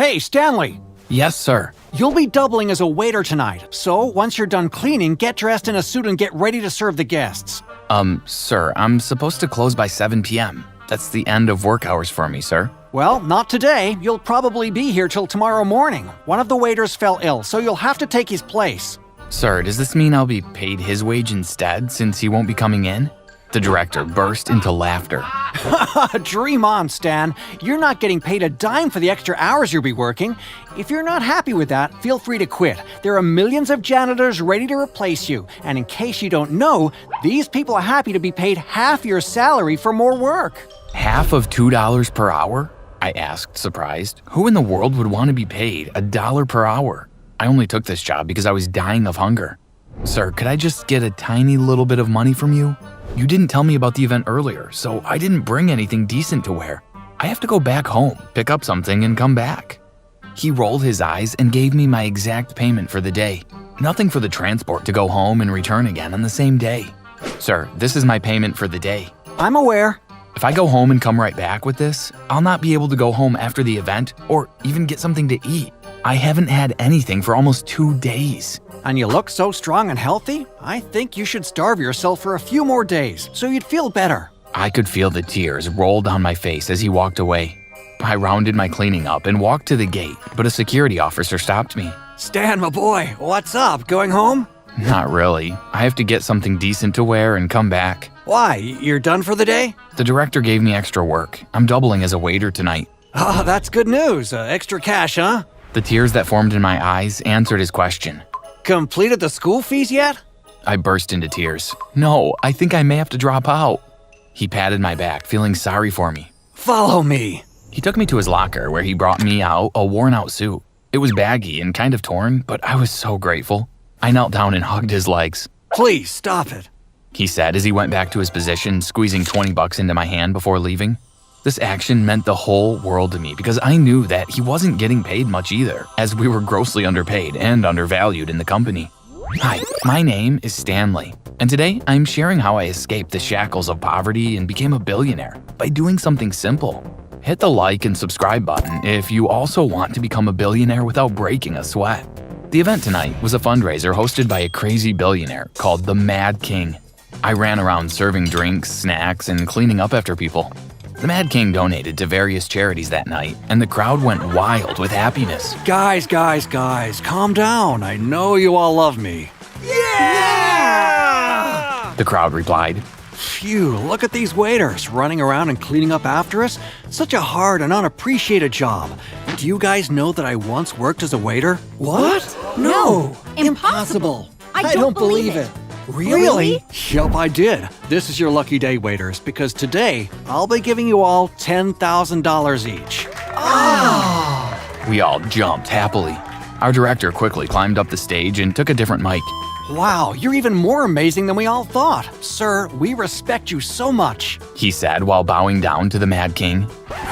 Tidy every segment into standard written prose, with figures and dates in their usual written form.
Hey, Stanley! Yes, sir. You'll be doubling as a waiter tonight, so once you're done cleaning, get dressed in a suit and get ready to serve the guests. Sir, I'm supposed to close by 7 p.m. That's the end of work hours for me, sir. Well, not today. You'll probably be here till tomorrow morning. One of the waiters fell ill, so you'll have to take his place. Sir, does this mean I'll be paid his wage instead since he won't be coming in? The director burst into laughter. Dream on, Stan. You're not getting paid a dime for the extra hours you'll be working. If you're not happy with that, feel free to quit. There are millions of janitors ready to replace you. And in case you don't know, these people are happy to be paid half your salary for more work. Half of $2 per hour? I asked, surprised. Who in the world would want to be paid $1 per hour? I only took this job because I was dying of hunger. Sir, could I just get a tiny little bit of money from you? You didn't tell me about the event earlier, so I didn't bring anything decent to wear. I have to go back home, pick up something, and come back. He rolled his eyes and gave me my exact payment for the day. Nothing for the transport to go home and return again on the same day. Sir, this is my payment for the day. I'm aware. If I go home and come right back with this, I'll not be able to go home after the event or even get something to eat. I haven't had anything for almost 2 days. And you look so strong and healthy, I think you should starve yourself for a few more days so you'd feel better. I could feel the tears roll down my face as he walked away. I rounded my cleaning up and walked to the gate, but a security officer stopped me. Stan, my boy, what's up? Going home? Not really. I have to get something decent to wear and come back. Why? You're done for the day? The director gave me extra work. I'm doubling as a waiter tonight. Oh, that's good news. Extra cash, huh? The tears that formed in my eyes answered his question. Completed the school fees yet? I burst into tears. No, I think I may have to drop out. He patted my back, feeling sorry for me. Follow me. He took me to his locker where he brought me out a worn-out suit. It was baggy and kind of torn, but I was so grateful. I knelt down and hugged his legs. Please, stop it, he said as he went back to his position, squeezing $20 into my hand before leaving. This action meant the whole world to me because I knew that he wasn't getting paid much either, as we were grossly underpaid and undervalued in the company. Hi, my name is Stanley, and today I'm sharing how I escaped the shackles of poverty and became a billionaire by doing something simple. Hit the like and subscribe button if you also want to become a billionaire without breaking a sweat. The event tonight was a fundraiser hosted by a crazy billionaire called the Mad King. I ran around serving drinks, snacks, and cleaning up after people. The Mad King donated to various charities that night, and the crowd went wild with happiness. Guys, calm down. I know you all love me. Yeah! The crowd replied. Phew, look at these waiters running around and cleaning up after us. Such a hard and unappreciated job. Do you guys know that I once worked as a waiter? What? No! Impossible! I don't believe it. Really? Yup, I did. This is your lucky day, waiters, because today I'll be giving you all $10,000 each. We all jumped happily. Our director quickly climbed up the stage and took a different mic. Wow, you're even more amazing than we all thought. Sir, we respect you so much, he said while bowing down to the Mad King.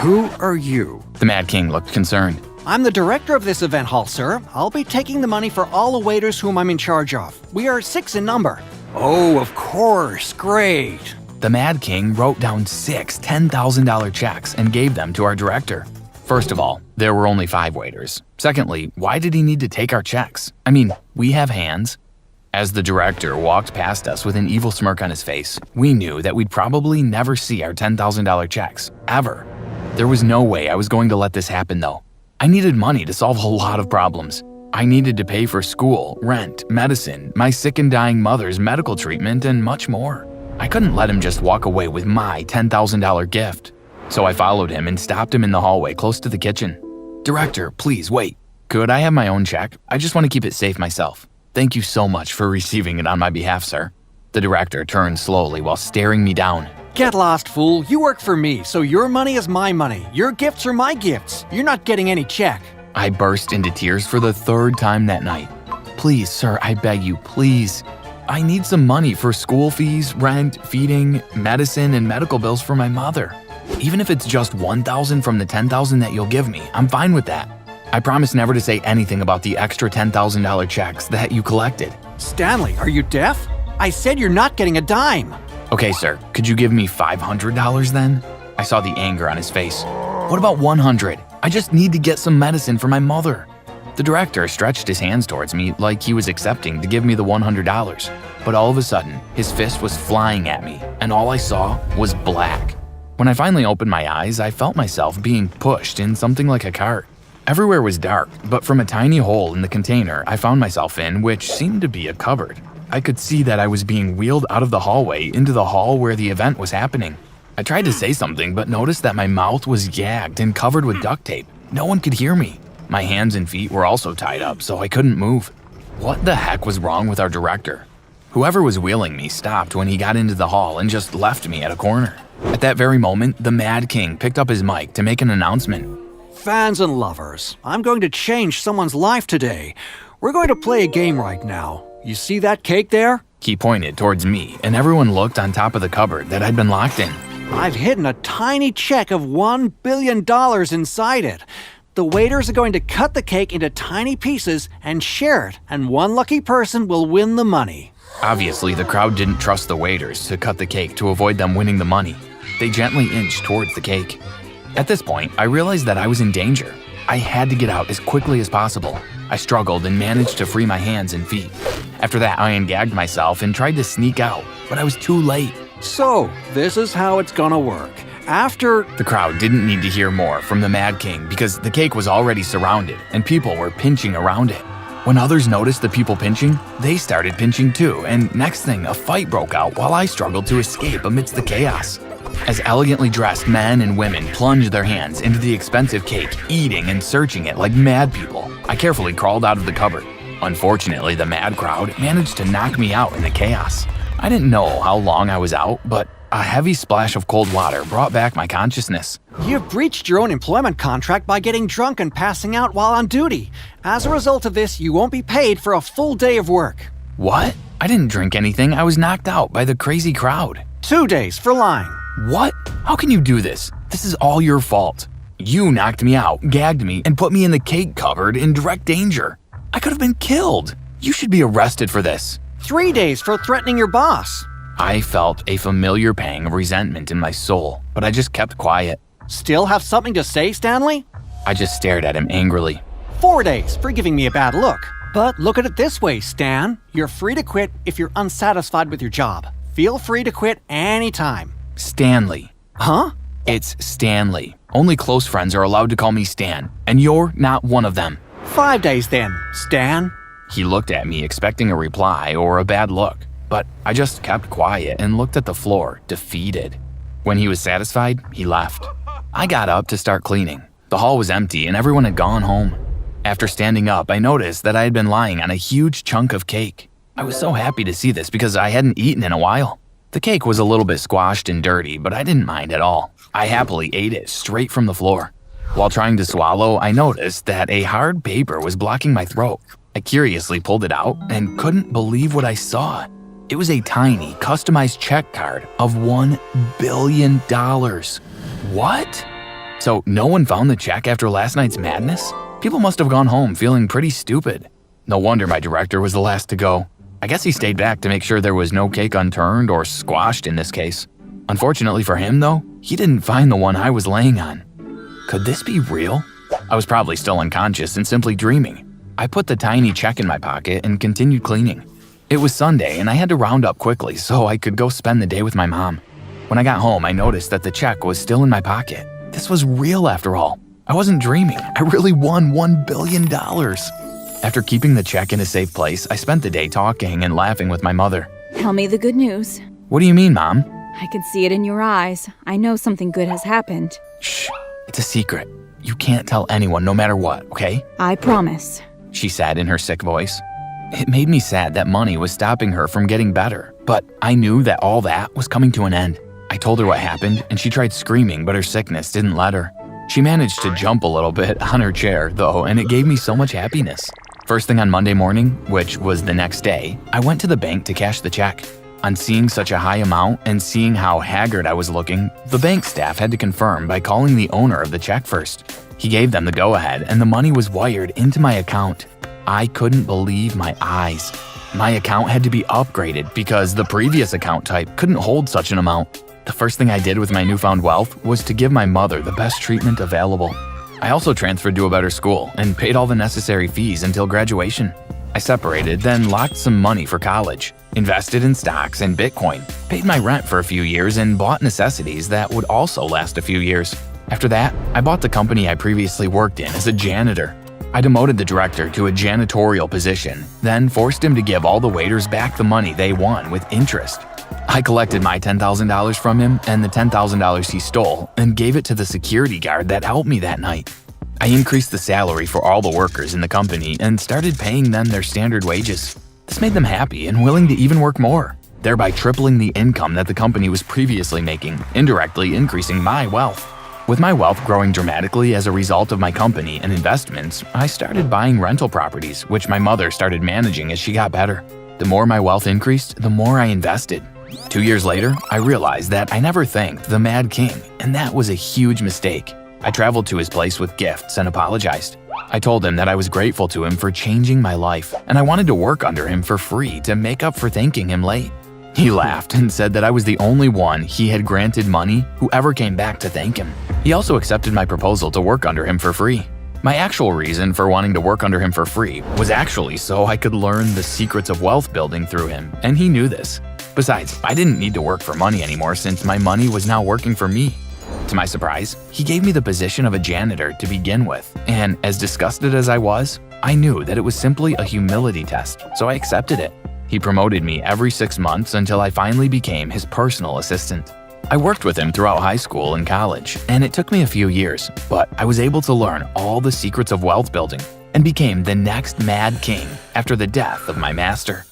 Who are you? The Mad King looked concerned. I'm the director of this event hall, sir. I'll be taking the money for all the waiters whom I'm in charge of. We are 6 in number. Oh, of course. Great. The Mad King wrote down 6 $10,000 checks and gave them to our director. First of all, there were only 5 waiters. Secondly, why did he need to take our checks? I mean, we have hands. As the director walked past us with an evil smirk on his face, we knew that we'd probably never see our $10,000 checks, ever. There was no way I was going to let this happen, though. I needed money to solve a lot of problems. I needed to pay for school, rent, medicine, my sick and dying mother's medical treatment, and much more. I couldn't let him just walk away with my $10,000 gift. So I followed him and stopped him in the hallway close to the kitchen. Director, please wait. Could I have my own check? I just want to keep it safe myself. Thank you so much for receiving it on my behalf, sir. The director turned slowly while staring me down. Get lost, fool. You work for me, so your money is my money. Your gifts are my gifts. You're not getting any check. I burst into tears for the 3rd time that night. Please, sir, I beg you, please. I need some money for school fees, rent, feeding, medicine, and medical bills for my mother. Even if it's just $1,000 from the $10,000 that you'll give me, I'm fine with that. I promise never to say anything about the extra $10,000 checks that you collected. Stanley, are you deaf? I said you're not getting a dime. Okay, sir, could you give me $500 then? I saw the anger on his face. What about $100? I just need to get some medicine for my mother." The director stretched his hands towards me like he was accepting to give me the $100. But all of a sudden, his fist was flying at me, and all I saw was black. When I finally opened my eyes, I felt myself being pushed in something like a cart. Everywhere was dark, but from a tiny hole in the container I found myself in, which seemed to be a cupboard, I could see that I was being wheeled out of the hallway into the hall where the event was happening. I tried to say something, but noticed that my mouth was gagged and covered with duct tape. No one could hear me. My hands and feet were also tied up, so I couldn't move. What the heck was wrong with our director? Whoever was wheeling me stopped when he got into the hall and just left me at a corner. At that very moment, the Mad King picked up his mic to make an announcement. Fans and lovers, I'm going to change someone's life today. We're going to play a game right now. You see that cake there? He pointed towards me, and everyone looked on top of the cupboard that I'd been locked in. I've hidden a tiny check of $1 billion inside it. The waiters are going to cut the cake into tiny pieces and share it, and one lucky person will win the money. Obviously, the crowd didn't trust the waiters to cut the cake to avoid them winning the money. They gently inched towards the cake. At this point, I realized that I was in danger. I had to get out as quickly as possible. I struggled and managed to free my hands and feet. After that, I ungagged myself and tried to sneak out, but I was too late. So, this is how it's gonna work. After... The crowd didn't need to hear more from the Mad King because the cake was already surrounded and people were pinching around it. When others noticed the people pinching, they started pinching too, and next thing, a fight broke out while I struggled to escape amidst the chaos. As elegantly dressed men and women plunged their hands into the expensive cake, eating and searching it like mad people, I carefully crawled out of the cupboard. Unfortunately, the mad crowd managed to knock me out in the chaos. I didn't know how long I was out, but a heavy splash of cold water brought back my consciousness. You've breached your own employment contract by getting drunk and passing out while on duty. As a result of this, you won't be paid for a full day of work. What? I didn't drink anything. I was knocked out by the crazy crowd. 2 days for lying. What? How can you do this? This is all your fault. You knocked me out, gagged me, and put me in the cake cupboard in direct danger. I could have been killed. You should be arrested for this. 3 days for threatening your boss. I felt a familiar pang of resentment in my soul, but I just kept quiet. Still have something to say, Stanley? I just stared at him angrily. 4 days for giving me a bad look. But look at it this way, Stan. You're free to quit if you're unsatisfied with your job. Feel free to quit anytime. Stanley. Huh? It's Stanley. Only close friends are allowed to call me Stan, and you're not one of them. 5 days then, Stan. He looked at me expecting a reply or a bad look, but I just kept quiet and looked at the floor, defeated. When he was satisfied, he left. I got up to start cleaning. The hall was empty and everyone had gone home. After standing up, I noticed that I had been lying on a huge chunk of cake. I was so happy to see this because I hadn't eaten in a while. The cake was a little bit squashed and dirty, but I didn't mind at all. I happily ate it straight from the floor. While trying to swallow, I noticed that a hard paper was blocking my throat. I curiously pulled it out and couldn't believe what I saw. It was a tiny, customized check card of $1 billion. What? So no one found the check after last night's madness? People must have gone home feeling pretty stupid. No wonder my director was the last to go. I guess he stayed back to make sure there was no cake unturned or squashed in this case. Unfortunately for him, though, he didn't find the one I was laying on. Could this be real? I was probably still unconscious and simply dreaming. I put the tiny check in my pocket and continued cleaning. It was Sunday and I had to round up quickly so I could go spend the day with my mom. When I got home, I noticed that the check was still in my pocket. This was real after all. I wasn't dreaming. I really won $1 billion. After keeping the check in a safe place, I spent the day talking and laughing with my mother. Tell me the good news. What do you mean, Mom? I can see it in your eyes. I know something good has happened. Shh, it's a secret. You can't tell anyone no matter what, okay? I promise. She said in her sick voice. It made me sad that money was stopping her from getting better, but I knew that all that was coming to an end. I told her what happened, and she tried screaming, but her sickness didn't let her. She managed to jump a little bit on her chair, though, and it gave me so much happiness. First thing on Monday morning, which was the next day, I went to the bank to cash the check. On seeing such a high amount and seeing how haggard I was looking, the bank staff had to confirm by calling the owner of the check first. He gave them the go-ahead, and the money was wired into my account. I couldn't believe my eyes. My account had to be upgraded because the previous account type couldn't hold such an amount. The first thing I did with my newfound wealth was to give my mother the best treatment available. I also transferred to a better school and paid all the necessary fees until graduation. I separated, then locked some money for college, invested in stocks and Bitcoin, paid my rent for a few years, and bought necessities that would also last a few years. After that, I bought the company I previously worked in as a janitor. I demoted the director to a janitorial position, then forced him to give all the waiters back the money they won with interest. I collected my $10,000 from him and the $10,000 he stole and gave it to the security guard that helped me that night. I increased the salary for all the workers in the company and started paying them their standard wages. This made them happy and willing to even work more, thereby tripling the income that the company was previously making, indirectly increasing my wealth. With my wealth growing dramatically as a result of my company and investments, I started buying rental properties, which my mother started managing as she got better. The more my wealth increased, the more I invested. 2 years later, I realized that I never thanked the Mad King, and that was a huge mistake. I traveled to his place with gifts and apologized. I told him that I was grateful to him for changing my life, and I wanted to work under him for free to make up for thanking him late. He laughed and said that I was the only one he had granted money who ever came back to thank him. He also accepted my proposal to work under him for free. My actual reason for wanting to work under him for free was actually so I could learn the secrets of wealth building through him, and he knew this. Besides, I didn't need to work for money anymore since my money was now working for me. To my surprise, he gave me the position of a janitor to begin with, and as disgusted as I was, I knew that it was simply a humility test, so I accepted it. He promoted me every 6 months until I finally became his personal assistant. I worked with him throughout high school and college, and it took me a few years, but I was able to learn all the secrets of wealth building and became the next Mad King after the death of my master.